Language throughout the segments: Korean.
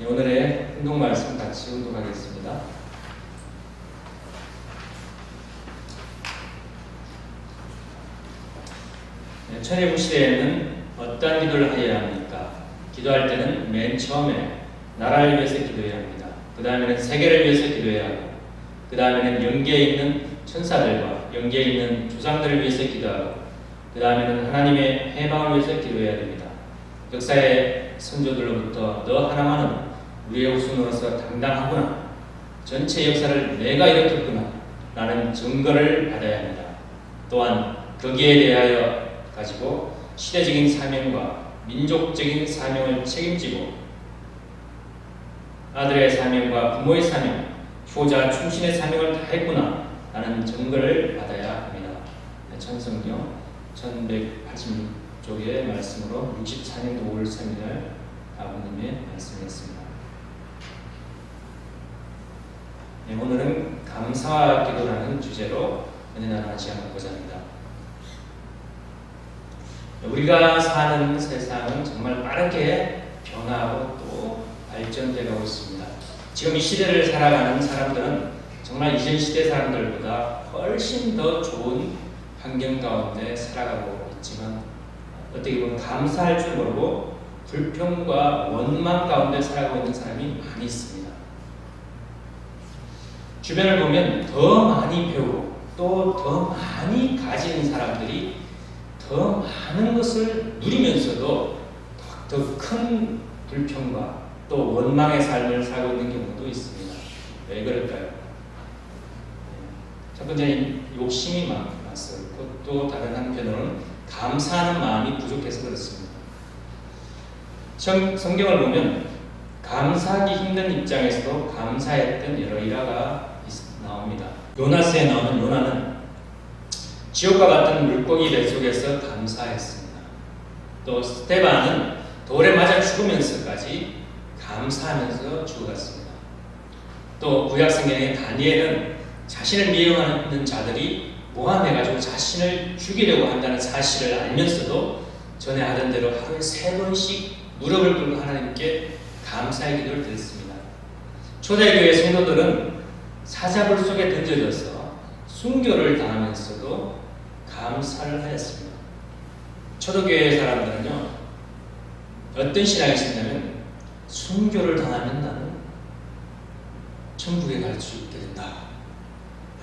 네, 오늘의 운동 말씀 같이 운동하겠습니다. 네, 천의국 시대에는 어떤 기도를 하여야 합니까? 기도할 때는 맨 처음에 나라를 위해서 기도해야 합니다. 그 다음에는 세계를 위해서 기도해야 하고, 그 다음에는 영계에 있는 천사들과 영계에 있는 조상들을 위해서 기도하고, 그 다음에는 하나님의 해방을 위해서 기도해야 됩니다. 역사의 선조들로부터 너 하나만은 우리의 후손으로서 당당하구나, 전체 역사를 내가 일으켰구나 라는 증거를 받아야 합니다. 또한 거기에 대하여 가지고 시대적인 사명과 민족적인 사명을 책임지고 아들의 사명과 부모의 사명, 효자 충신의 사명을 다했구나 라는 증거를 받아야 합니다. 천성경 1186쪽의 말씀으로 64년도 5월 3일 아버님의 말씀이었습니다. 네, 오늘은 감사와 기도라는 주제로 은혜 나누는 시간을 갖고자 합니다. 우리가 사는 세상은 정말 빠르게 변화하고 또 발전되고 있습니다. 지금 이 시대를 살아가는 사람들은 정말 이전 시대 사람들보다 훨씬 더 좋은 환경 가운데 살아가고 있지만 어떻게 보면 감사할 줄 모르고 불평과 원망 가운데 살아가고 있는 사람이 많이 있습니다. 주변을 보면 더 많이 배우고 또 더 많이 가진 사람들이 더 많은 것을 누리면서도 더 큰 불평과 또 원망의 삶을 살고 있는 경우도 있습니다. 왜 그럴까요? 첫 번째는 욕심이 많았고, 또 다른 한편으로는 감사하는 마음이 부족해서 그렇습니다. 성경을 보면 감사하기 힘든 입장에서도 감사했던 여러 일화가 나옵니다. 요나스에 나오는 요나는 지옥과 같은 물고기 뱃속에서 감사했습니다. 또 스데반은 돌에 맞아 죽으면서까지 감사하면서 죽어갔습니다. 또 구약성경의 다니엘은 자신을 미워하는 자들이 모함해가지고 자신을 죽이려고 한다는 사실을 알면서도 전에 하던 대로 하루에 3번씩 무릎을 꿇고 하나님께 감사의 기도를 드렸습니다. 초대교회 성도들은 사자굴 속에 던져져서 순교를 당하면서도 감사를 하였습니다. 초대교회 사람들은요, 어떤 신앙이 있었냐면 순교를 당하면 나는 천국에 갈 수 있게 된다.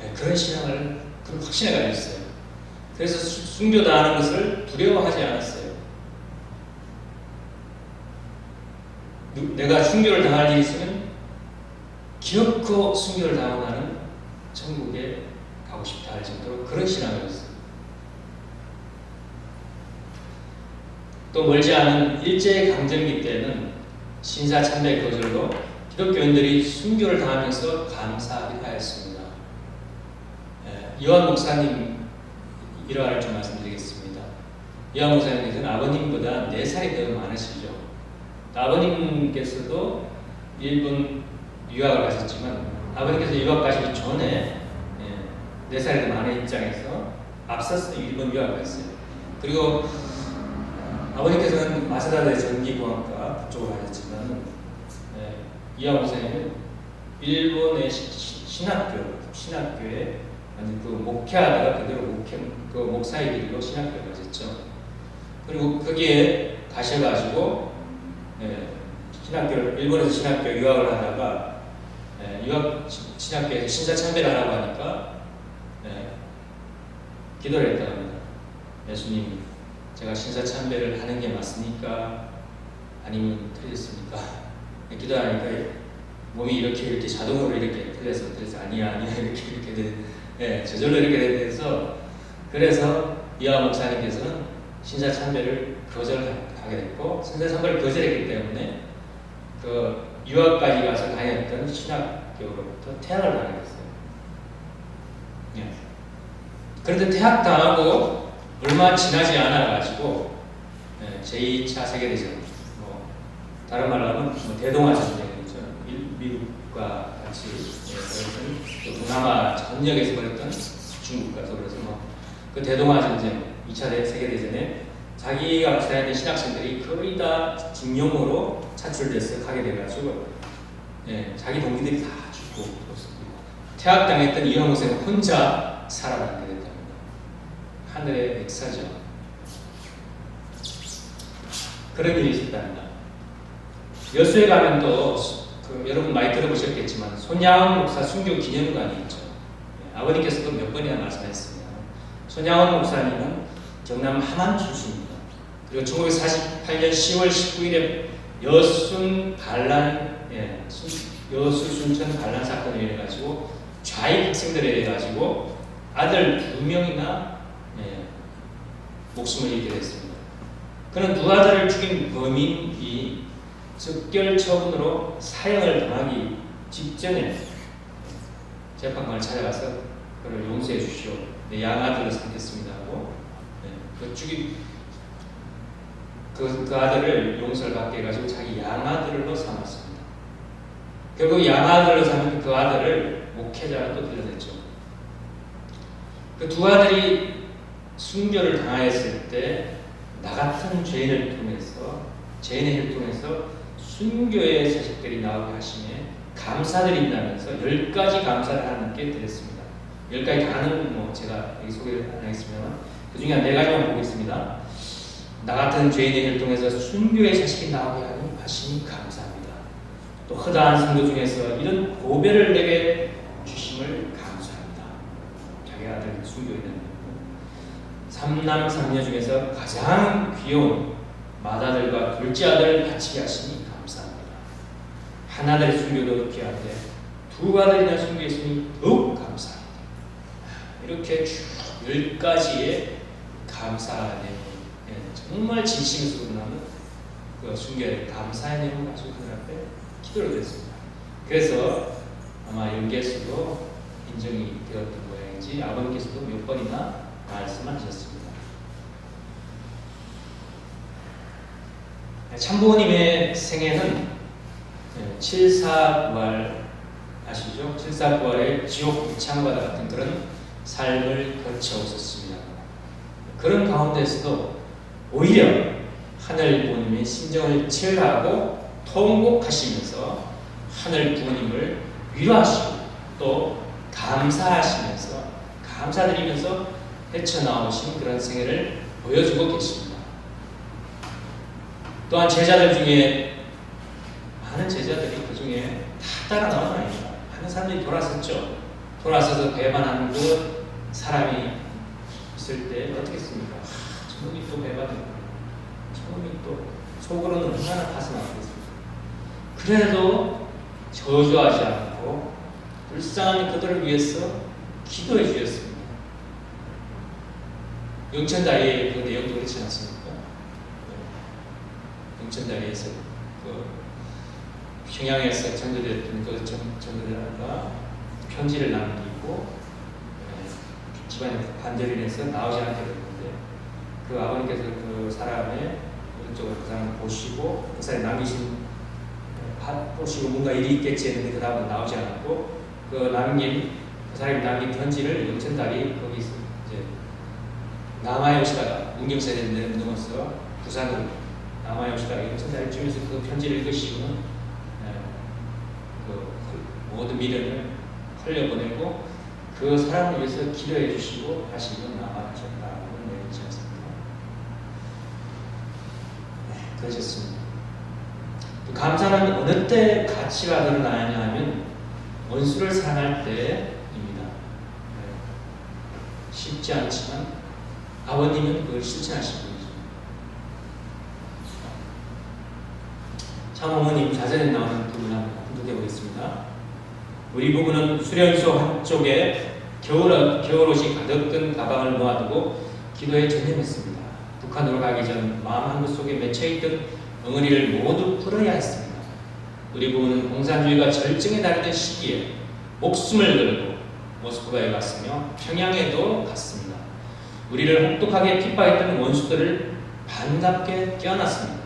네, 그런 신앙을, 그런 확신을 가지고 있어요. 그래서 순교당하는 것을 두려워하지 않았어요. 내가 순교를 당할 일이 있으면 기어코 순교를 당하고 나는 천국에 가고 싶다 할 정도로 그런 신앙을 했어요. 또 멀지 않은 일제강점기 때는 신사참배 거절로 기독교인들이 순교를 당하면서 감사하게 하였습니다. 이완 목사님 일화를 좀 말씀드리겠습니다. 이완 목사님께서는 아버님보다 4살이 더 많으시죠. 아버님께서도 일본 유학을 가셨지만 아버님께서 유학 가시기 전에 4살이 더 많은 입장에서 앞서서 일본 유학을 갔어요. 그리고 아버님께서는 마사다대 전기공학과 그쪽으로 가셨지만 이완 목사님은 일본의 신학교에 그 목회하다가 그대로 목사의 길로 신학교에 가셨죠. 그리고 거기에 가셔가지고 일본에서 신학교 유학을 하다가 유학 신학교에서 신사참배를 하라고 하니까 기도를 했다고 합니다. 예수님, 제가 신사참배를 하는 게 맞습니까? 아니면 틀렸습니까? 기도하니까 몸이 이렇게 자동으로 이렇게 틀려서 아니야 이렇게 저절로 이렇게 돼서, 그래서 이완 목사님께서는 신사참배를 거절하게 됐고, 신사참배를 거절했기 때문에 그 유학까지 가서 다녔던 신학교로부터 퇴학을 당하게 됐어요. 그런데 퇴학당하고 얼마 지나지 않아가지고 제2차 세계대전, 다른 말로 하면 대동아 전쟁이죠. 미국과 같이 또 동남아 전역에서 벌였던 중국과 더불어서 그 대동아 전쟁, 2차 세계대전에 자기가 같이 다녔던 신학생들이 거의 다 징용으로 차출돼서 가게 돼가지고 자기 동기들이 다 죽고 퇴학당했던 이황 선생은 혼자 살아남게 됐답니다. 하늘의 역사죠. 그런 일이 있었답니다. 여수에 가면 또 여러분 많이 들어보셨겠지만 손양원 목사 순교 기념관이 있죠. 아버님께서도 몇 번이나 말씀하셨습니다. 손양원 목사님은 경남 함안 출신입니다. 그리고 1948년 10월 19일에 여수 순천 반란 사건을 인해 가지고 좌익 학생들에 의해 가지고 아들 2명이나 목숨을 잃게 됐습니다. 그는 두 아들을 죽인 범인이 즉결 처분으로 사형을 당하기 직전에 재판관을 찾아가서 그를 용서해 주시오. 내 양아들을 삼겠습니다 하고 그 아들을 용서를 받게 해가지고 자기 양아들로 삼았습니다. 결국 양아들로 삼은 그 아들을 목회자로 또 들여냈죠. 그 두 아들이 순교를 당하였을 때 나 같은 죄인을 통해서 순교의 자식들이 나오게 하시니 감사드린다면서 10가지 감사를 하나님께 드렸습니다. 10가지 다는 제가 여기 소개를 안 하겠습니다. 그 중에 한 4가지만 보겠습니다. 나 같은 죄인을 통해서 순교의 자식이 나오게 하시니 감사합니다. 또 허다한 성도 중에서 이런 고배를 내게 주심을 감사합니다. 자기 아들 순교인은 3남 3녀 중에서 가장 귀여운 맏아들과 둘째 아들을 바치게 하시니 감사합니다. 한 아들의 순교도 귀한데 두 아들이나 순교했으니 더욱 감사합니다. 이렇게 쭉 10가지의 감사의 정말 진심에서 나는 그 순교의 감사의 내용을 가지고 그들 앞에 기도를 드렸습니다. 그래서 아마 연계수도 인정이 되었던 모양인지 아버님께서도 몇 번이나 말씀하셨습니다. 참부모님의 생애는 7사부활 아시죠? 7사부활의 지옥 불창과 같은 그런 삶을 거쳐오셨습니다. 그런 가운데서도 오히려 하늘 부모님의 심정을 치열하고 통곡하시면서 하늘 부모님을 위로하시고 또 감사드리면서 헤쳐나오신 그런 생애를 보여주고 계십니다. 또한 제자들 중에 많은 제자들이 그 중에 다 따라 나온 건 아닙니다. 많은 사람들이 돌아섰죠. 돌아서서 배반하는 그 사람이 있을 때 어떻겠습니까? 저놈이 또 배반하고 저놈이 또 속으로는 얼마나 가슴 아프겠습니까? 그래도 저주하지 않고 불쌍한 그들을 위해서 기도해 주셨습니다. 영천다리의 그 내용도 그렇지 않습니까? 영천다리에서 그 평양에서 전도됐던 그 전도자가 편지를 남기고 집안에 반대를 해서 나오지 않게 됐는데 그 아버님께서 그 사람의 오른쪽으로 그 사람을 보시고 그 사람이 보시고 뭔가 일이 있겠지 했는데 그 다음은 나오지 않았고 그 사람이 남긴 편지를 영천다리 거기서 이제 남아에 오시다가 문경세대를 넘어서 부산으로 남아에 오시다가 영천다리 주면서 그 편지를 읽으시고는 그 모든 미련을 흘려보내고 그 사람을 위해서 기도해 주시고 다시 남아하셨다는 내용이지 않습니까? 그러셨습니다. 감사는 어느 때 가치가 드러나냐 하면 원수를 사랑할 때입니다. 쉽지 않지만 아버님은 그걸 실천하신 분이죠. 참어머님 자전에 나오는 부분 한번 분석해 보겠습니다. 우리 부부는 수련소 한쪽에 겨울옷이 가득 든 가방을 놓아두고 기도에 전념했습니다. 북한으로 가기 전 마음 한구 속에 맺혀있던 엉어리를 모두 풀어야 했습니다. 우리 부부는 공산주의가 절정에 다르던 시기에 목숨을 걸고 모스크바에 갔으며 평양에도 갔습니다. 우리를 혹독하게 핍박했던 원수들을 반갑게 껴안았습니다.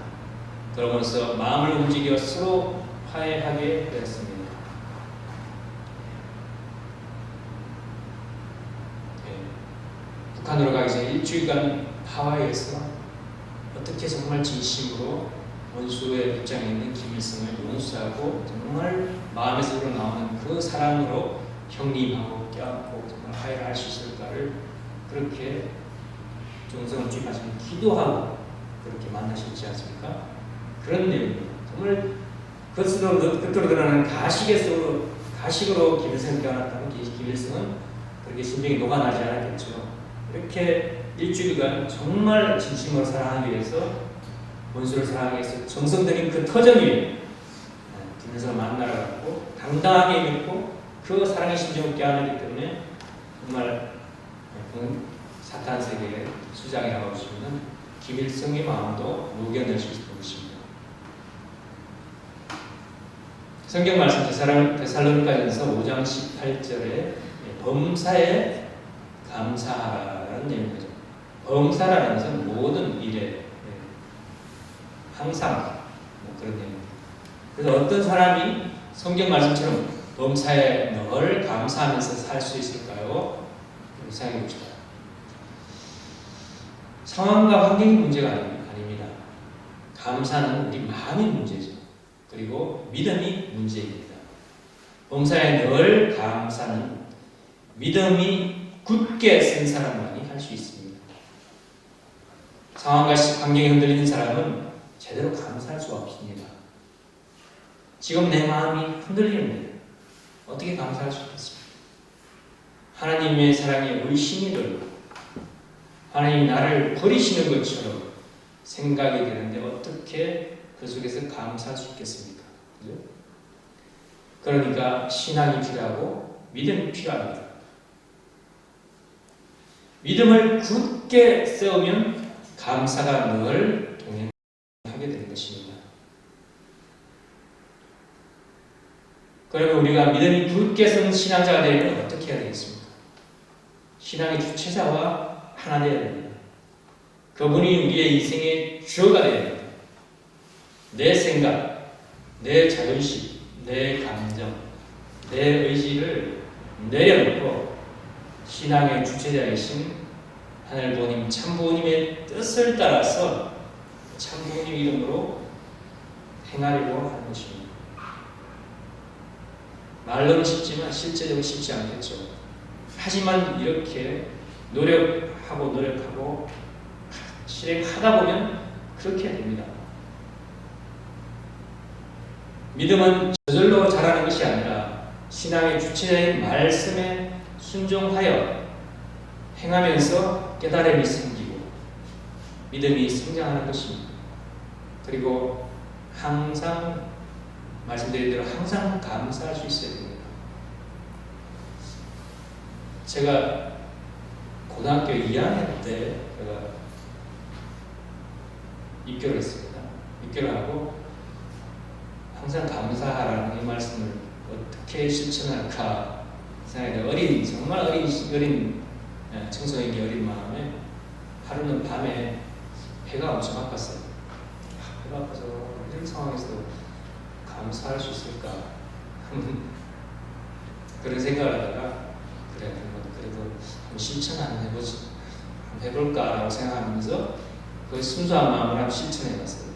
그러면서 마음을 움직여 서로 화해하게 되었습니다. 북한으로 가기 전 일주일간 하와이에서 어떻게 정말 진심으로 원수의 입장에 있는 김일성을 용서하고 정말 마음에서 우러나오는 그 사랑으로 형님하고 껴안고 정말 화해를 할 수 있을까를 그렇게 정성을 투입하시면 기도하고 그렇게 만나셨지 않습니까? 그런 내용입니다. 정말 겉으로 드러나는 가식으로 김일성을 껴안았다면 김일성은 그렇게 심정이 녹아나지 않았겠죠. 이렇게 일주일간 정말 진심으로 사랑하기 위해서 원수를 사랑하기 위해서 정성 들인 그 터전 위에 김일성을 만나러 갔고 당당하게 믿고 그 사랑의 심정을 껴안았기 때문에 정말 사탄 세계의 수장이라고 할 수 있는 김일성의 마음도 녹여낼 수 있을 것입니다. 성경 말씀 데살로니가전서 5장 18절에 범사에 감사하라는 내용이죠. 범사라는 것은 모든 일에 항상 그런 내용입니다. 그래서 어떤 사람이 성경 말씀처럼 범사에 늘 감사하면서 살 수 있을까요? 생각해 봅시다. 상황과 환경이 문제가 아닙니다. 감사는 우리 마음의 문제죠. 그리고 믿음이 문제입니다. 범사에 늘 감사는 믿음이 굳게 쓴 사람만이 할 수 있습니다. 상황과 환경이 흔들리는 사람은 제대로 감사할 수가 없습니다. 지금 내 마음이 흔들리는데 어떻게 감사할 수 있겠습니까? 하나님의 사랑에 의심이 들고 하나님이 나를 버리시는 것처럼 생각이 되는데 어떻게 그 속에서 감사할 수 있겠습니까? 그죠? 그러니까 신앙이 필요하고 믿음이 필요합니다. 믿음을 굳게 세우면 감사가 늘 동행하게 되는 것입니다. 그러면 우리가 믿음이 굳게 선 신앙자가 되려면 어떻게 해야 되겠습니까? 신앙의 주체자와 하나 되어야 됩니다. 그분이 우리의 인생의 주어가 되어야 됩니다. 내 생각, 내 자존심, 내 감정, 내 의지를 내려놓고 신앙의 주체자이신 하늘 부모님, 참 부모님의 뜻을 따라서 참 부모님 이름으로 행하려고 하는 것입니다. 말로는 쉽지만 실제적으로 쉽지 않겠죠. 하지만 이렇게 노력하고 실행하다 보면 그렇게 됩니다. 믿음은 저절로 자라는 것이 아니라 신앙의 주체자인 말씀에 순종하여 행하면서 깨달음이 생기고 믿음이 성장하는 것입니다. 그리고 항상 말씀드린 대로 항상 감사할 수 있어야 됩니다. 제가 고등학교 2학년 때 제가 입교를 했습니다. 입교를 하고 항상 감사하라는 이 말씀을 어떻게 실천할까 생각해 정말 어린 청소년기 어린 마음에 하루는 밤에 배가 엄청 아팠어요. 배가 아파서 이런 상황에서도 감사할 수 있을까 그런 생각을 하다가 그래도 한번 실천 한번 해보지 한번 해볼까라고 생각하면서 그 순수한 마음을 한번 실천해봤어요.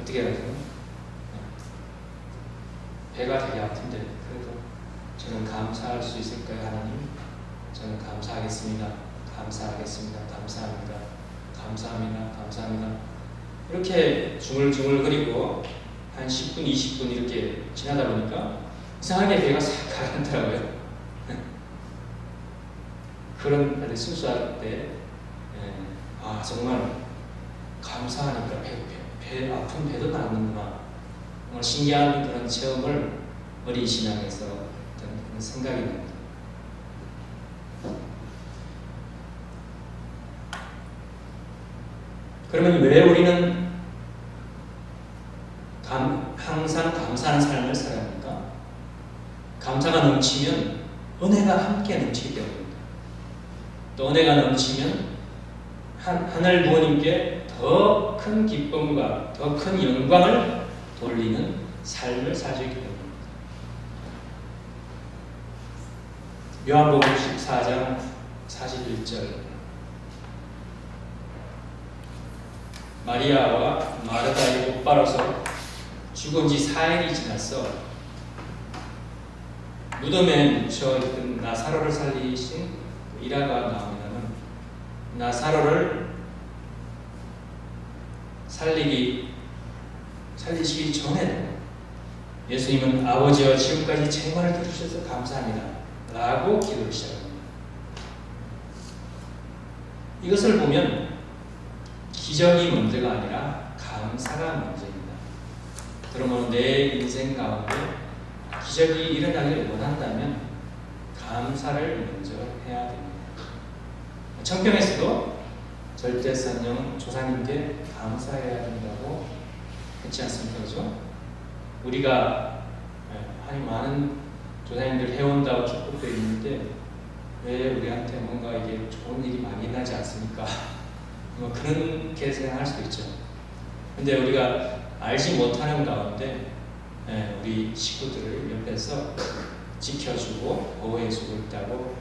어떻게 해야 되나? 배가 되게 아픈데 그래도 저는 감사할 수 있을까요? 하나님? 저는 감사하겠습니다. 감사합니다. 이렇게 중얼중얼거리고 한 10분, 20분 이렇게 지나다 보니까 이상하게 배가 싹 가라앉더라고요. 그런 순수할 때 정말 감사하니까 배 아픈 배도 낫는구나. 정말 신기한 그런 체험을 어린 신앙에서 그런 생각이 납니다. 그러면 왜 우리는 항상 감사하는 삶을 살아야 합니까? 감사가 넘치면 은혜가 함께 넘치기 때문입니다. 또 은혜가 넘치면 하늘 부모님께 더 큰 기쁨과 더 큰 영광을 돌리는 삶을 살 수 있기 때문입니다. 요한복음 14장 41절 마리아와 마르다의 오빠로서 죽은 지 4일이 지났어. 무덤에 묻혀있던 나사로를 살리신 일화가 나옵니다만, 나사로를 살리시기 전에 예수님은 아버지와 지금까지 제 말을 들으셔서 감사합니다 라고 기도를 시작합니다. 이것을 보면 기적이 문제가 아니라 감사가 문제입니다. 그러면 내 인생 가운데 기적이 일어나기를 원한다면 감사를 먼저 해야 됩니다. 청평에서도 절대선영 조상님께 감사해야 된다고 했지 않습니까? 그죠? 우리가 많은 조상님들 해온다고 축복되어 있는데 왜 우리한테 뭔가 이게 좋은 일이 많이 나지 않습니까? 뭐 그렇게 생각할 수도 있죠. 근데 우리가 알지 못하는 가운데 우리 식구들을 옆에서 지켜주고 보호해주고 있다고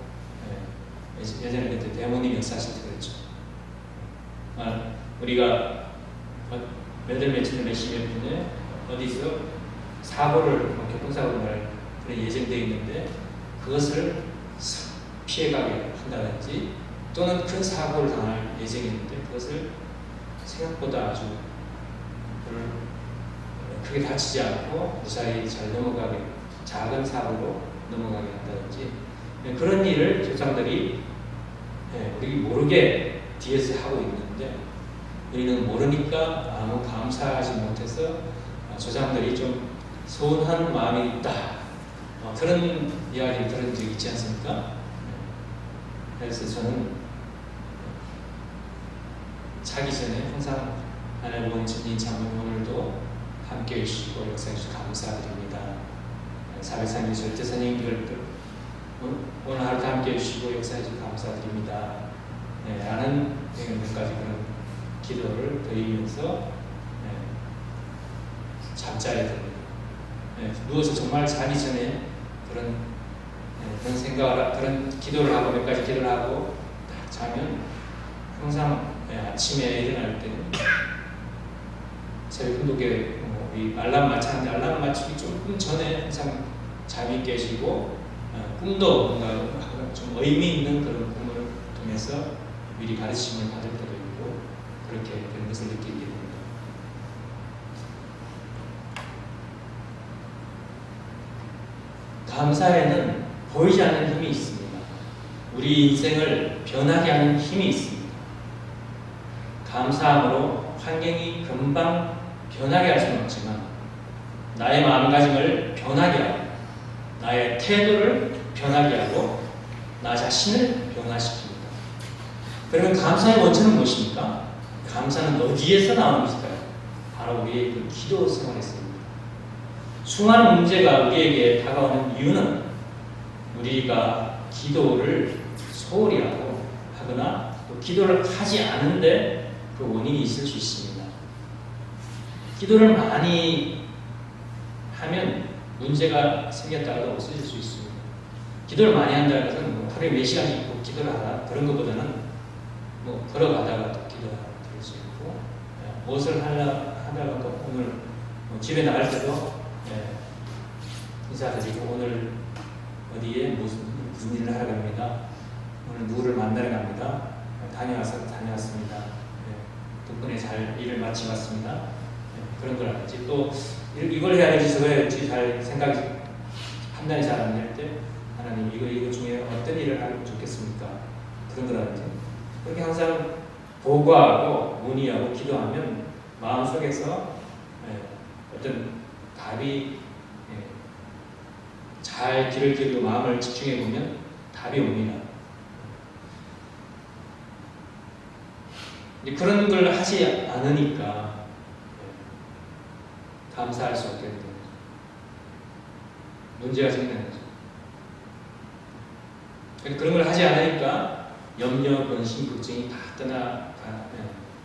예전에 그때 대모님 역사하실 때 그랬죠. 우리가 며칠 전에 몇십 년 전에 어디서 사고를 교통사고를 날 그런 예정되어 있는데 그것을 피해가게 한다든지 또는 큰 사고를 당할 예정이 있는데 그것을 생각보다 아주 크게 다치지 않고 무사히 잘 넘어가게, 작은 사고로 넘어가게 한다든지 그런 일을 조상들이 우리 모르게 뒤에서 하고 있는데 우리는 모르니까 아무 감사하지 못해서 조상들이 좀 서운한 마음이 있다, 그런 이야기를 들은 적이 있지 않습니까? 그래서 저는 자기 전에 항상 하나님 주님 장로님 오늘도 함께 해주시고 역사해 주셔서 감사드립니다. 403일 절대선생님들도 오늘 하루도 함께 해주시고 역사해 주셔서 감사드립니다. 라는 몇 가지 그런 기도를 드리면서 잠자리에 듭니다. 누워서 정말 자기 전에 그런 생각을, 그런 기도를 하고 몇 가지 기도를 하고 딱 자면 항상 아침에 일어날 때는 새벽 운동회 이 알람 맞추는데 알람 맞추기 조금 전에 항상 잠이 깨지고 꿈도 뭔가 좀 의미 있는 그런 꿈을 통해서 미리 가르침을 받을 때도 있고 그렇게 된 것을 느끼게 됩니다. 감사에는 보이지 않는 힘이 있습니다. 우리 인생을 변하게 하는 힘이 있습니다. 감사함으로 환경이 금방 변하게 할 수는 없지만 나의 마음가짐을 변하게 하고 나의 태도를 변하게 하고 나 자신을 변화시킵니다. 그러면 감사의 원천은 무엇입니까? 감사는 어디에서 나오는 것일까요? 바로 우리의 그 기도 생활에서입니다. 수많은 문제가 우리에게 다가오는 이유는 우리가 기도를 소홀히 하고 하거나 또 기도를 하지 않은데 그 원인이 있을 수 있습니다. 기도를 많이 하면 문제가 생겼다가도 없어질 수 있습니다. 기도를 많이 한다는 것은 하루에 몇 시간씩 꼭 기도를 하라 그런 것보다는 걸어가다가 또 기도할 수 있고 무엇을 하다가 또 오늘 집에 나갈 때도 인사드리고 오늘 어디에 무슨 일을 하러 갑니다. 오늘 누구를 만나러 갑니다. 다녀왔습니다. 덕분에 잘 일을 마치고 왔습니다. 그런 걸 하든지 또 이걸 해야 될지 저거 해야 될지 잘 판단이 잘 안 될 때 하나님 이거 중에 어떤 일을 하면 좋겠습니까? 그런 걸 하든지 그렇게 항상 보고하고 문의하고 기도하면 마음속에서 어떤 답이 잘 귀를 기울이고 마음을 집중해 보면 답이 옵니다. 그런 걸 하지 않으니까 감사할 수 없게 됩니다. 문제가 생기는 거죠. 그런 걸 하지 않으니까 염려, 근심, 걱정이 다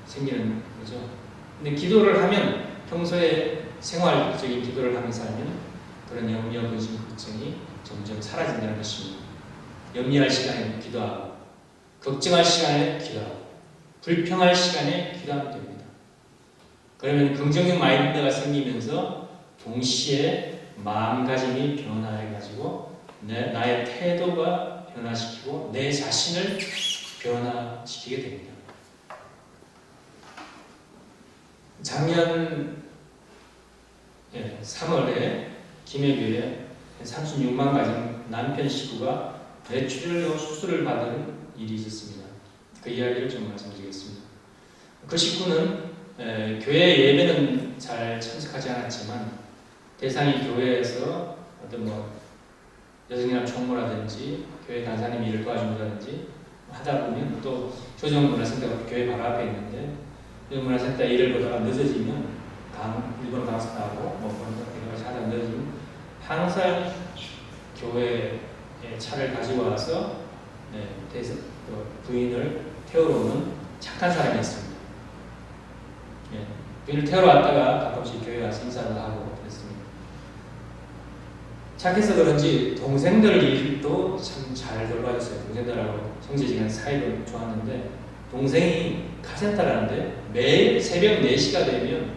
생기는 거죠. 근데 기도를 하면 평소에 생활적인 기도를 하면서 살면 그런 염려, 근심, 걱정이 점점 사라진다는 것입니다. 염려할 시간에 기도하고 걱정할 시간에 기도하고 불평할 시간에 기도하면 됩니다. 그러면 긍정적 마인드가 생기면서 동시에 마음가짐이 변화해가지고 나의 태도가 변화시키고 내 자신을 변화시키게 됩니다. 작년 3월에 김해교회 36만 가정 남편 식구가 뇌출혈로 수술을 받은 일이 있었습니다. 그 이야기를 좀 말씀드리겠습니다. 그 식구는 교회 예배는 잘 참석하지 않았지만 대상이 교회에서 어떤 여성이나 총무라든지 교회 간사님 일을 도와준다든지 하다 보면 또 조정문화센터가 교회 바로 앞에 있는데 문화센터 일을 보다가 늦어지면 일본 강사 나오고 그런 것까지 하다 늦어지면 항상 교회에 차를 가지고 와서 부인을 태우러 오는 착한 사람이 있습니다. 부인을 태우러 왔다가 가끔씩 교회 와서 인사도 하고 그랬습니다. 착해서 그런지 동생들 일도 참 잘 돌봐줬어요. 동생들하고 형제지간 사이도 좋았는데 동생이 카센터라는데 매일 새벽 4시가 되면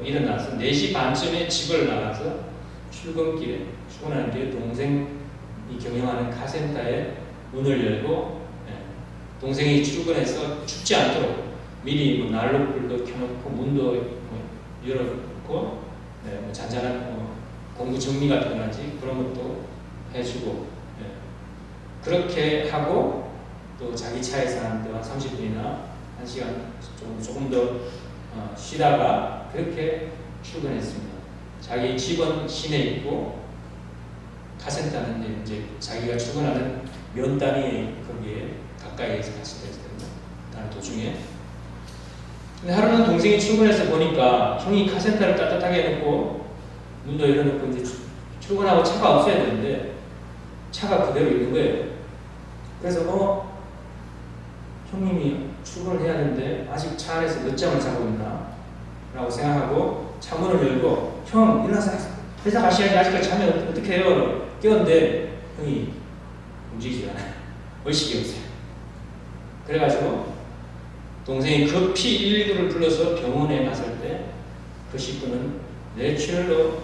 일어나서 4시 반쯤에 집을 나가서 출근하는 길에 동생이 경영하는 카센터에 문을 열고 동생이 출근해서 춥지 않도록 미리 난로불도 켜놓고 문도 열어놓고 잔잔한 공부 정리 같은 거지 그런 것도 해주고 그렇게 하고 또 자기 차에서 한 30분이나 1시간 조금 더 쉬다가 그렇게 출근했습니다. 자기 집은 시내에 있고 카센터는 이제 자기가 출근하는 면 단위 거기에 가까이에서 같이 됐거든요. 다른 도중에. 근데 하루는 동생이 출근해서 보니까 형이 카센터를 따뜻하게 해놓고 문도 열어놓고 이제 출근하고 차가 없어야 되는데 차가 그대로 있는 거예요. 그래서 형님이 출근을 해야 되는데 아직 차 안에서 늦잠을 자고 있나? 라고 생각하고 차문을 열고 형 일어나서 회사 가셔야지 아직까지 자면 어떻게 해요? 깨웠는데 형이 움직이지 않아요. 의식이 없어요. 그래가지고 동생이 급히 119를 불러서 병원에 갔을 때 그 식구는 뇌출혈로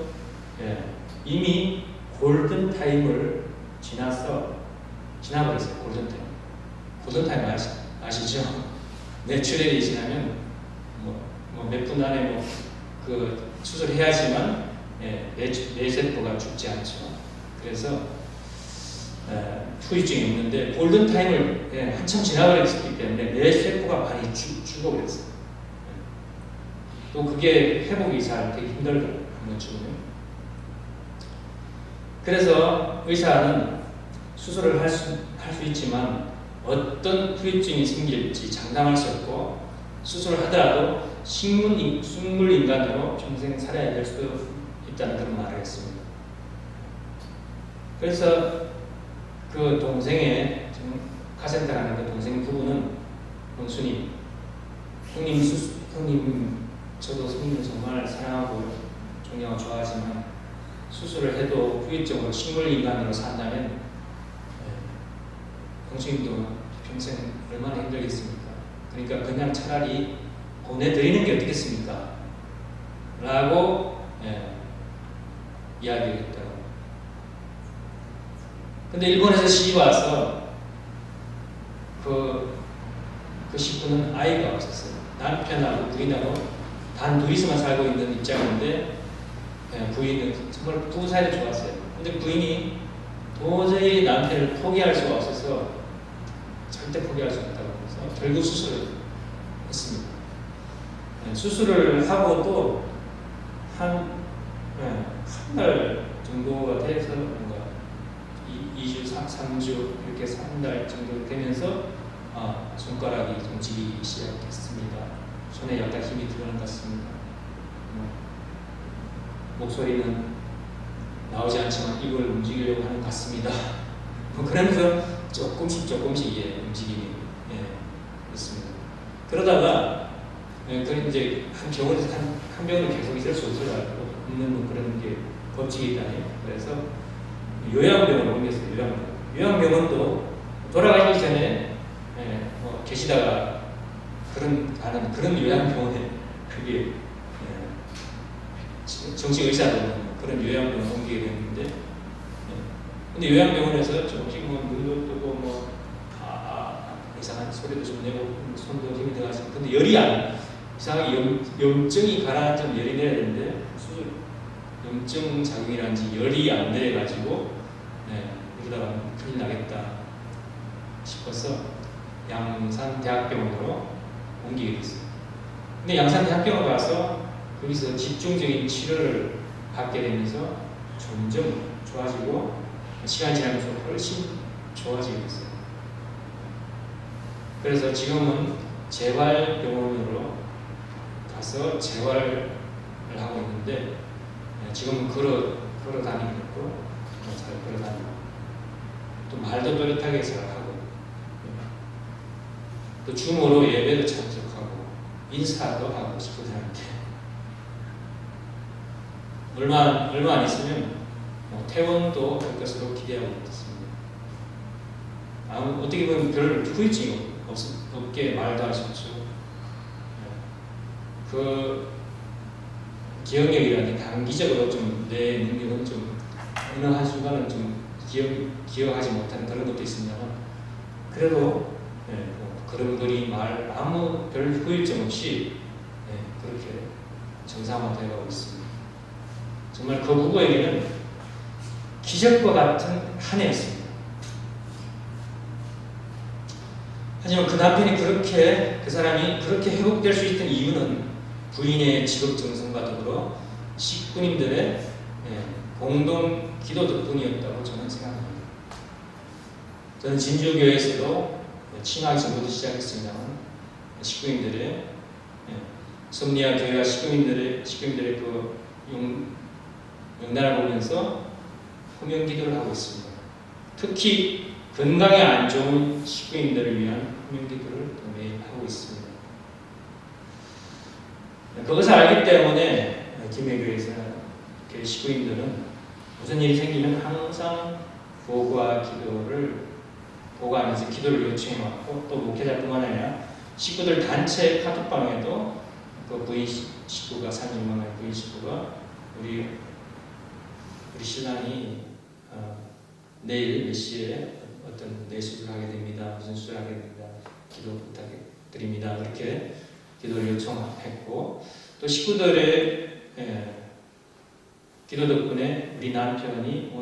이미 골든타임을 지나버렸어요. 골든타임. 골든타임 아시죠? 뇌출혈이 지나면 몇 분 안에 그 수술해야지만 뇌세포가 죽지 않죠. 그래서 후유증이 없는데 골든타임을 한참 지나버렸기 때문에 뇌세포가 많이 죽어버렸어요. 또 그게 회복이 잘 되기 힘들더라고요. 그래서 의사는 수술을 할 수 있지만 어떤 후유증이 생길지 장담할 수 없고 수술을 하더라도 식물인간으로 평생 살아야 될 수도 있다는 그런 말을 했습니다. 그래서 그 동생의 카센터라는 그 동생 부부는 형수님, 형님 저도 형님을 정말 사랑하고 존경하고 좋아하지만 수술을 해도 후유증으로 식물인간으로 산다면 형수님도 평생 얼마나 힘들겠습니까? 그러니까 그냥 차라리 보내드리는 게 어떻겠습니까? 라고 이야기를 했더라고요. 근데 일본에서 시집 와서 그 식구는 아이가 없었어요. 남편하고 부인하고 단 둘이서만 살고 있는 입장인데 부인은 정말 부부 사이도 좋았어요. 근데 부인이 도저히 남편을 포기할 수가 없어서 절대 포기할 수 없다고 해서 결국 수술을 했습니다. 수술을 하고 또 한 달 정도가 돼서 뭔가 2주, 3주 이렇게 한 달 정도 되면서 손가락이 움직이기 시작했습니다. 손에 약간 힘이 들어간 것 같습니다. 목소리는 나오지 않지만 입을 움직이려고 하는 것 같습니다. 그러면서 조금씩 움직임이 있습니다. 그러다가 이제 한 병원에서 한 병원을 계속 있을 수 없는 그런 게 법칙이 있다네요. 그래서 요양병원을 옮겼어요. 요양병원도 돌아가시기 전에 계시다가 그런 요양병원에 그게 정식 의사도 없는 그런 요양병원 옮기게 됐는데, 근데 요양병원에서 조금씩 뭐 눈도 뜨고 뭐 이상한 소리도 좀 내고 손도 힘이 들어가지고, 근데 열이 이상하게 염증이 가라앉으면 열이 내야 되는데 무슨 염증 작용이란지 열이 안 내려가지고 이러다가 큰일 나겠다 싶어서 양산대학병원으로 옮기게 됐어요. 근데 양산대학병원 가서 거기서 집중적인 치료를 받게 되면서 점점 좋아지고 시간이 지나면서 훨씬 좋아지게 됐어요. 그래서 지금은 재활병원으로 가서 재활을 하고 있는데, 지금은 걸어 다니고 있고, 잘 걸어 다니고, 또 말도 또렷하게 잘 하고, 또 줌으로 예배도 참석하고, 인사도 하고 싶은 사람한테. 얼마 안 있으면 퇴원도 할 것으로 기대하고 있습니다. 어떻게 보면 별 후유증이 없게 말도 할 수 없죠. 그 기억력이라든지 단기적으로 좀 내 능력은 좀 어느 한순간은 좀 기억하지 못하는 그런 것도 있습니다. 그래도 걸음걸이 말 아무 별 후유증 없이 그렇게 정상화되어 가고 있습니다. 정말 그 부부에게는 기적과 같은 한 해였습니다. 하지만 그 남편이 그 사람이 그렇게 회복될 수 있던 이유는 부인의 직업 정성과 더불어 식구님들의 공동 기도 덕분이었다고 저는 생각합니다. 저는 진주교회에서도 친하기 전부터 시작했습니다만 식구님들의 섭리아 교회와 식구님들의 그 영단을 보면서 호명 기도를 하고 있습니다. 특히 건강에 안 좋은 식구인들을 위한 호명 기도를 매일 하고 있습니다. 그것을 알기 때문에 김해교회에서 식구인들은 무슨 일이 생기면 항상 보고와 안에서 기도를 요청해왔고, 또 목회자뿐만 아니라 식구들 단체 카톡방에도 그 부인 식구가 36만의 부인 식구가 우리 신랑이 내일 몇 시에 어떤 뇌수술을 하게 됩니다. 무슨 수술을 하게 됩니다. 기도 부탁드립니다. 이렇게 기도를 요청했고, 또 식구들의 기도 덕분에 우리 남편이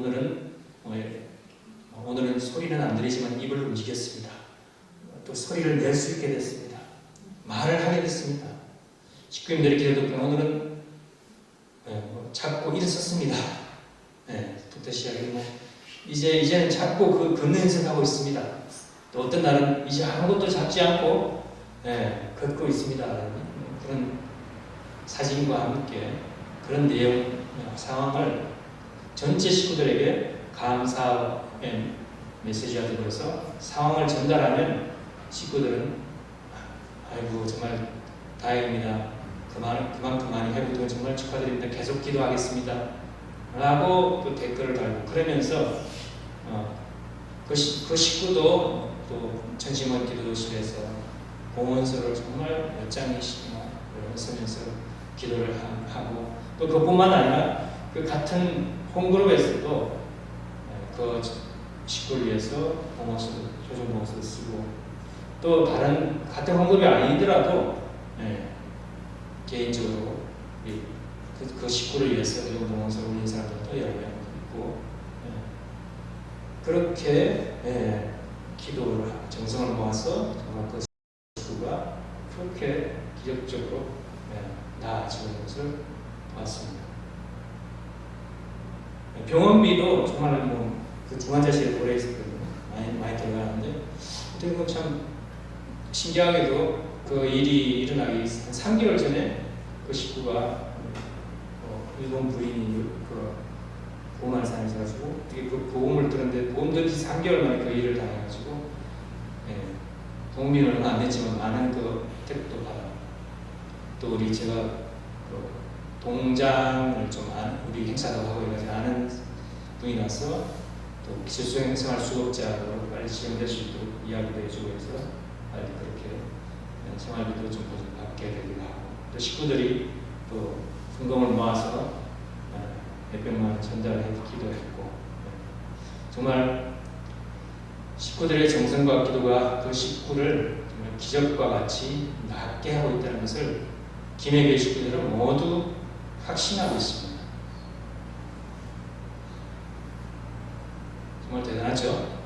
오늘은 소리는 안 들리지만 입을 움직였습니다. 또 소리를 낼 수 있게 됐습니다. 말을 하게 됐습니다. 식구님들의 기도 덕분에 오늘은 자꾸 일어섰습니다. 부터 시작해 이제는 자꾸 걷는 연습하고 있습니다. 또 어떤 날은 이제 아무것도 잡지 않고 걷고 있습니다. 그런 사진과 함께 그런 내용 상황을 전체 식구들에게 감사의 메시지가 되어서 상황을 전달하면 식구들은 아이고 정말 다행입니다. 그만큼 많이 회복되면 정말 축하드립니다. 계속 기도하겠습니다. 라고 또 댓글을 달고, 그러면서 그 식구도 또 천심원 기도실에서 공원서를 정말 몇 장이씩이나 쓰면서 기도를 하고, 또 그뿐만 아니라 그 같은 홈그룹에서도 그 식구를 위해서 조정 봉헌서를 쓰고, 또 다른 같은 홈그룹이 아니더라도 개인적으로 그 식구를 위해서 조정 봉헌서를 올린 사람들도 여러 명 있고, 그렇게 기도를 정성을 모아서 정말 그 식구가 그렇게 기적적으로 나아지는 것을 봤습니다. 병원비도 정말 그 중환자실에 오래 있었거든요. 많이 들어가는데, 어떻게 보면 참 신기하게도 그 일이 일어나기 한 3개월 전에 그 식구가 일본 부인이 그 보험하는 사람이 있어가지고 그 보험을 들었는데, 보험 들은 지 3개월 만에 그 일을 당해가지고 보험료는 얼마 안 냈지만 많은 그 혜택도 받아. 또 제가 그 동장을 좀 우리 행사도 하고 해가지고 아는 분이 와서 또 기초생활 수급자로 빨리 지원될 수 있도록 이야기도 해주고 해서 빨리 그렇게 생활비도 좀 받게 되기도 하고, 또 식구들이 또 fun금을 모아서 몇백만 원 전달하기도 했고, 정말 식구들의 정성과 기도가 그 식구를 정말 기적과 같이 낫게 하고 있다는 것을 김해교회 식구들은 모두 확신하고 있습니다. 정말 대단하죠?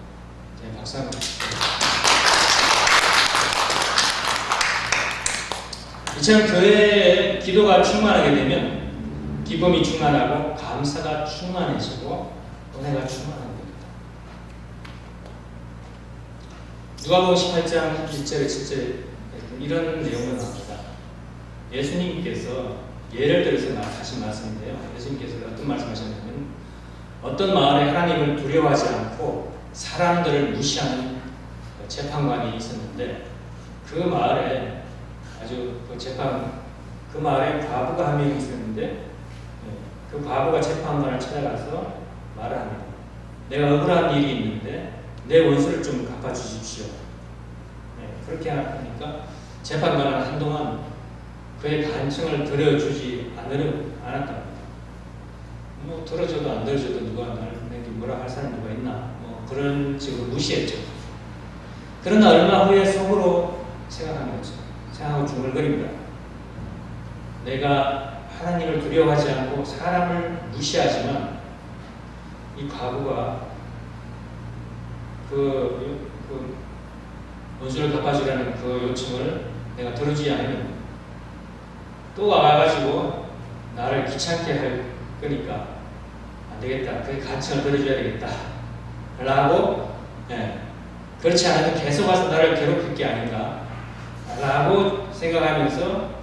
네, 박수 한번 주시죠. 이처럼 교회에 기도가 충만하게 되면 기쁨이 충만하고 감사가 충만해지고 은혜가 충만하게 됩니다. 누가복음 18장 1절에 7절에 이런 내용을 나옵니다. 예수님께서 예를 들어서 하신 말씀인데요. 예수님께서 어떤 말씀하셨냐면 어떤 마을에 하나님을 두려워하지 않고 사람들을 무시하는 재판관이 있었는데 그 마을에 그 마을에 과부가 한 명이 있었는데 그 과부가 재판관을 찾아가서 말을 합니다. 내가 억울한 일이 있는데 내 원수를 좀 갚아주십시오. 그렇게 하니까 재판관은 한동안 그의 간청을 들어주지 않았답니다. 뭐 들어줘도 안 들어줘도 누가 내게 뭐라 할 사람이 누가 있나, 뭐 그런 식으로 무시했죠. 그러나 얼마 후에 속으로 생각한 거죠. 생각하고 중얼거립니다. 내가 하나님을 두려워하지 않고 사람을 무시하지만 이 과부가 그 원수를 갚아주라는 그 요청을 내가 들어주지 않으면 또 와가지고 나를 귀찮게 할 거니까 안 되겠다. 그 간청을 들어줘야 되겠다. 라고, 그렇지 않으면 계속 와서 나를 괴롭힐 게 아닌가. 라고 생각하면서,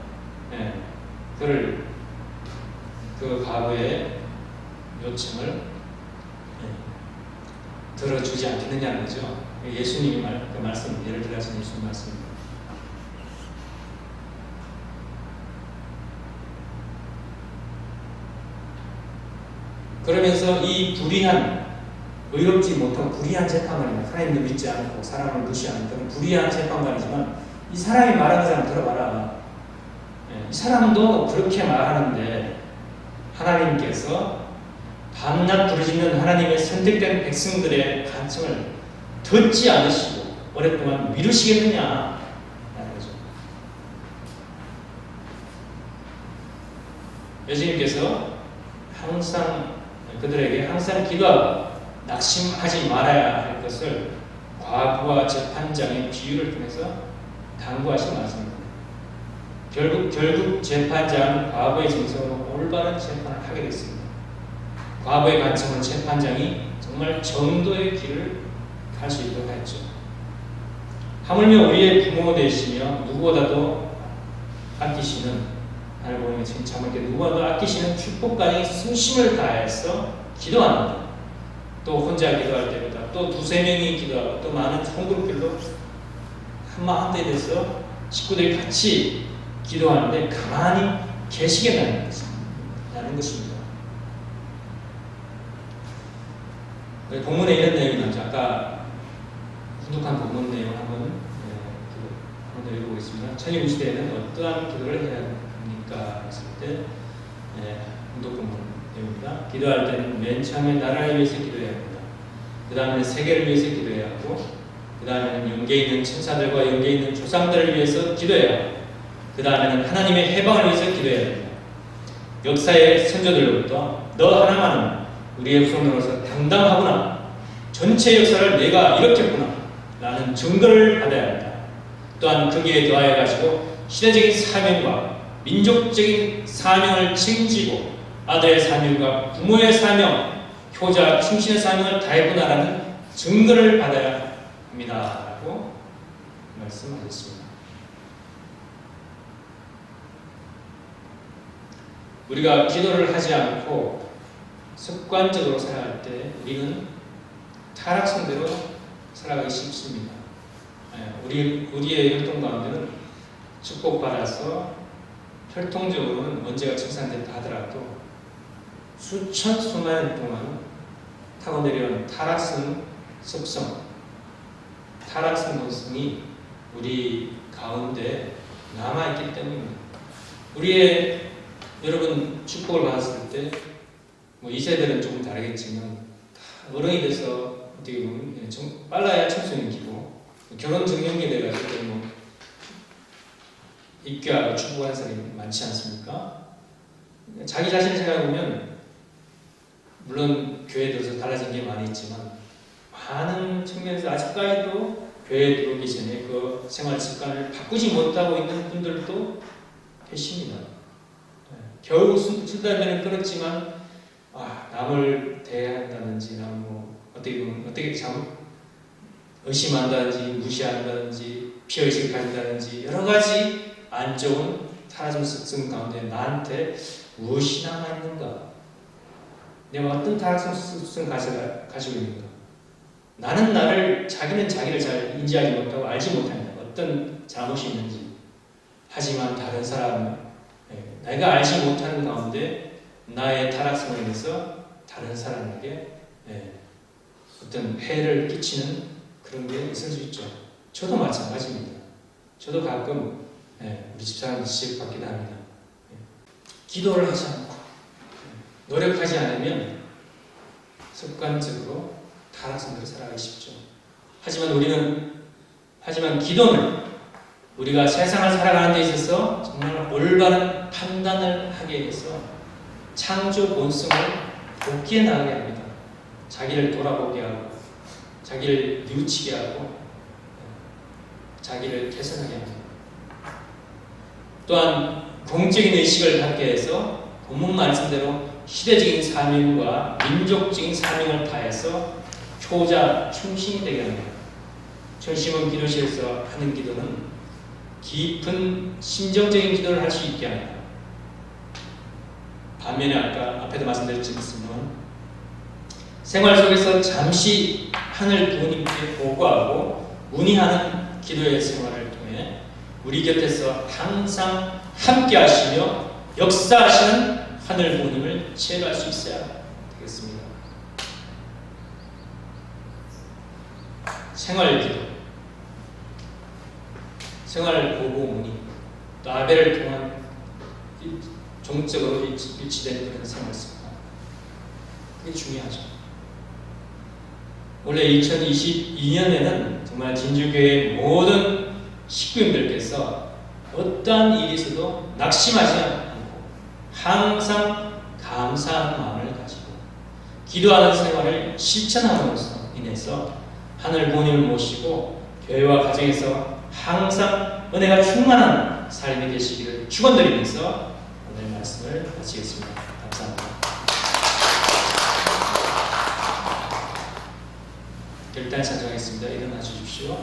그 과거의 요청을 들어주지 않겠느냐는 거죠. 예수님이 그 말씀, 예를 들어서 예수님 말씀입니다. 그러면서 이 의롭지 못한 불의한 재판관입니다. 하나님도 믿지 않고 사람을 무시하는 그런 불의한 재판관이지만 이 사람이 말하는 사람 들어봐라. 이 사람도 그렇게 말하는데 하나님께서 밤낮 부르짖는 하나님의 선택된 백성들의 간청을 듣지 않으시고 오랫동안 미루시겠느냐 라는 거죠. 예수님께서 그들에게 항상 기도하고 낙심하지 말아야 할 것을 과부와 재판장의 비유를 통해서 당부하신 말씀입니다. 결국 재판장은 과부의 정성으로 올바른 재판을 하게 됐습니다. 과부의 간청은 재판장이 정말 정도의 길을 갈 수 있도록 했죠. 하물며 우리의 부모 되시며 누구보다도 아끼시는 하늘 보이는 참을게 누구보다도 아끼시는 축복관이 수심을 다해서 기도합니다. 또 혼자 기도할 때보다 또 두세 명이 기도하고 또 많은 통그룹별로 한마음에 돼서 식구들이 같이 기도하는데 가만히 계시겠다는 것입니다. 본문에 이런 내용이 나오죠. 아까 훈독한 본문 내용 한번 읽어보겠습니다. 천일 시대에는 어떠한 기도를 해야 합니까? 했을 때 훈독 본문 내용입니다. 기도할 때는 맨 처음에 나라를 위해서 기도해야 합니다. 그 다음에 세계를 위해서 기도해야 하고 그 다음에는 영계에 있는 천사들과 영계에 있는 조상들을 위해서 기도해야 하고 그 다음에는 하나님의 해방을 위해서 기도해야 합니다. 역사의 선조들로부터 너 하나만은 우리의 후손으로서 당당하구나, 전체 역사를 내가 일으켰구나 라는 증거를 받아야 합니다. 또한 거기에 더하여가지고 시대적인 사명과 민족적인 사명을 책임지고 아들의 사명과 부모의 사명, 효자, 충신의 사명을 다했구나라는 증거를 받아야 합니다. 라고 말씀하셨습니다. 우리가 기도를 하지 않고 습관적으로 살아갈 때 우리는 타락성대로 살아가기 쉽습니다. 우리의 혈통 가운데는 축복받아서 혈통적으로는 문제가 청산됐다 하더라도 수만 년 동안 타고 내려온 타락성 습성, 타락성 본성이 우리 가운데 남아있기 때문입니다. 여러분 축복을 받았을 때 뭐 2세들은 조금 다르겠지만 어른이 돼서 어떻게 보면 좀 빨라야 청소년기고 결혼 정년기 돼가지고 뭐 입교하고 축복하는 사람이 많지 않습니까? 자기 자신을 생각해보면 물론 교회에 들어서 달라진 게 많이 있지만 많은 측면에서 아직까지도 교회에 들어오기 전에 그 생활 습관을 바꾸지 못하고 있는 분들도 계십니다. 겨우 수달면은 그렇지만 남을 대한다든지 뭐 어떻게 참 의심한다든지 무시한다든지 피해의식을 가진다든지 여러 가지 안 좋은 타락성 습성 가운데 나한테 무엇이 남아있는가? 내가 어떤 타락성 습성을 가지고 있는가? 나는 자기는 자기를 잘 인지하지 못하고 알지 못한다. 어떤 잘못이 있는지. 하지만 다른 사람, 내가 알지 못하는 가운데 나의 타락성을 인해서 다른 사람에게 어떤 해를 끼치는 그런 게 있을 수 있죠. 저도 마찬가지입니다. 저도 가끔 우리 집사람 지적받기도 합니다. 기도를 하지 않고 노력하지 않으면 습관적으로 타락성대로 살아가기 쉽죠. 하지만 기도는 우리가 세상을 살아가는 데 있어서 정말 올바른 판단을 하게 해서 창조 본성을 복귀해 나가게 합니다. 자기를 돌아보게 하고 자기를 뉘우치게 하고 자기를 개선하게 합니다. 또한 공적인 의식을 갖게 해서 본문 말씀대로 시대적인 사명과 민족적인 사명을 다해서 효자, 충신이 되게 합니다. 전심은 기도실에서 하는 기도는 깊은 심정적인 기도를 할 수 있게 합니다. 반면에 아까 앞에도 말씀드렸지만 생활 속에서 잠시 하늘 부모님께 보고하고 문의하는 기도의 생활을 통해 우리 곁에서 항상 함께 하시며 역사하시는 하늘 부모님을 체험할 수 있어야 되겠습니다. 생활기도, 생활보고문의, 또 아벨을 통한 종적으로 일치되는 그런 생활습관, 그게 중요하죠. 원래 2022년에는 정말 진주교회 모든 식구님들께서 어떠한 일이 있어도 낙심하지 않고 항상 감사하는 마음을 가지고 기도하는 생활을 실천함으로써 인해서 하늘 부모님을 모시고 교회와 가정에서 항상 은혜가 충만한 삶이 되시기를 축원드리면서 오늘 말씀을 마치겠습니다. 감사합니다. 결단 찬송하겠습니다. 일어나 주십시오.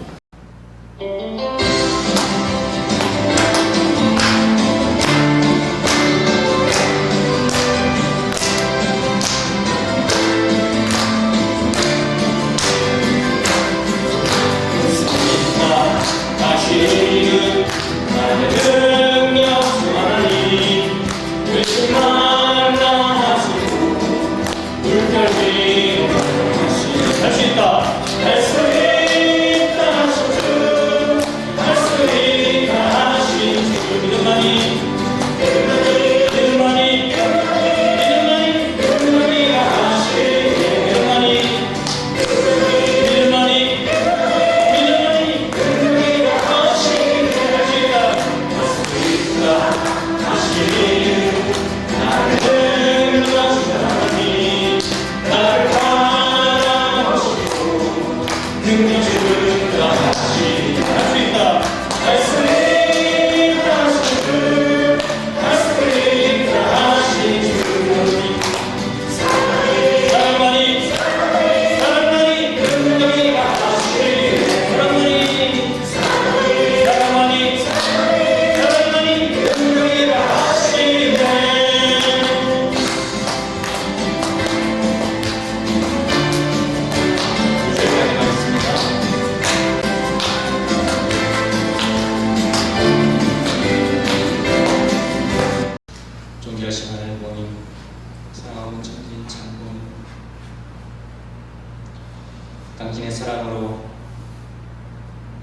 당신의 사랑으로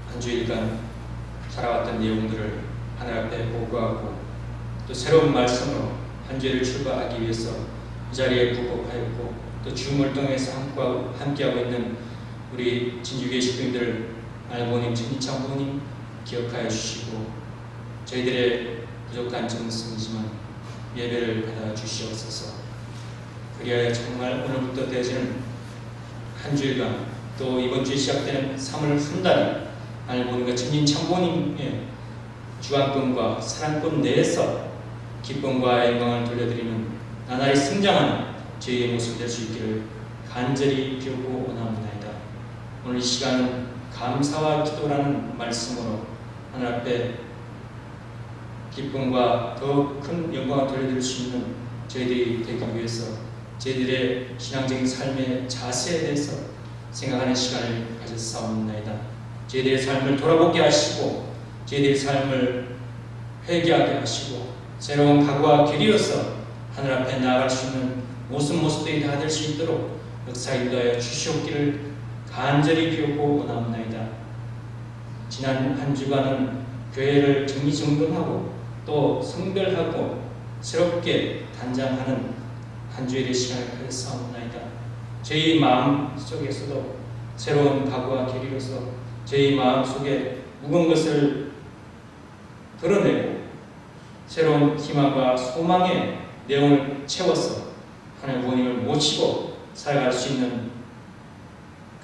한 주일간 살아왔던 내용들을 하늘 앞에 보고하고 또 새로운 말씀으로 한 주를 출발하기 위해서 자리에 부복하였고 또 주물동에서 함께하고 있는 우리 진주교회 식구님들 알고님, 천인창부님 기억하여 주시고 저희들의 부족한 점승이지만 예배를 받아 주시옵소서. 그리하여 정말 오늘부터 되어지는 한 주일간 또 이번 주에 시작되는 3월 한 달이 알고님과 천인창부님의 주안권과 사랑권 내에서 기쁨과 영광을 돌려드리는 나날이 성장하는 저희의 모습이 될 수 있기를 간절히 비우고 원합니다이다. 오늘 이 시간은 감사와 기도라는 말씀으로 하늘 앞에 기쁨과 더 큰 영광을 돌려드릴 수 있는 저희들이 되기 위해서 저희들의 신앙적인 삶의 자세에 대해서 생각하는 시간을 가졌사옵나이다. 저희들의 삶을 돌아보게 하시고 저희들의 삶을 회개하게 하시고 새로운 각오와 길이로서 하늘 앞에 나아갈 수 있는 모습들이 다 될 수 있도록 역사 인도하여 주시옵기를 간절히 비우고 원합나이다. 지난 한 주간은 교회를 정리정돈하고 또 성별하고 새롭게 단장하는 한 주일의 시간을 가졌사옵나이다. 저희 마음 속에서도 새로운 각오와 길이로서 저희 마음 속에 묵은 것을 드러내고 새로운 희망과 소망의 내용을 채워서 하나님 부모님을 모시고 살아갈 수 있는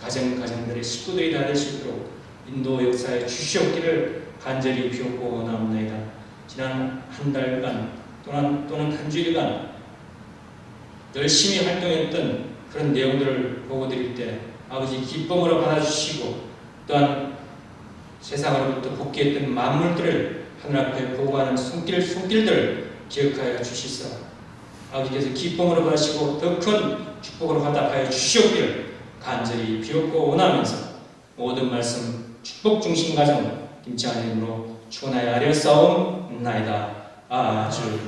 가정들의 식구들이 다 될 수 있도록 인도 역사에 주시옵기를 간절히 비옵고 원합니다. 지난 한 달간 또는 한 주일간 열심히 활동했던 그런 내용들을 보고 드릴 때 아버지 기쁨으로 받아주시고 또한 세상으로부터 복귀했던 만물들을 하늘 앞에 보고하는 손길들을 기억하여 주시사 아버지께서 기쁨으로 받으시고 더 큰 축복으로 화답하여 주시옵기를 간절히 비옵고 원하면서 모든 말씀 축복 중심 가정 김치환 이름으로 축원하여 아뢰었사옵나이다. 아주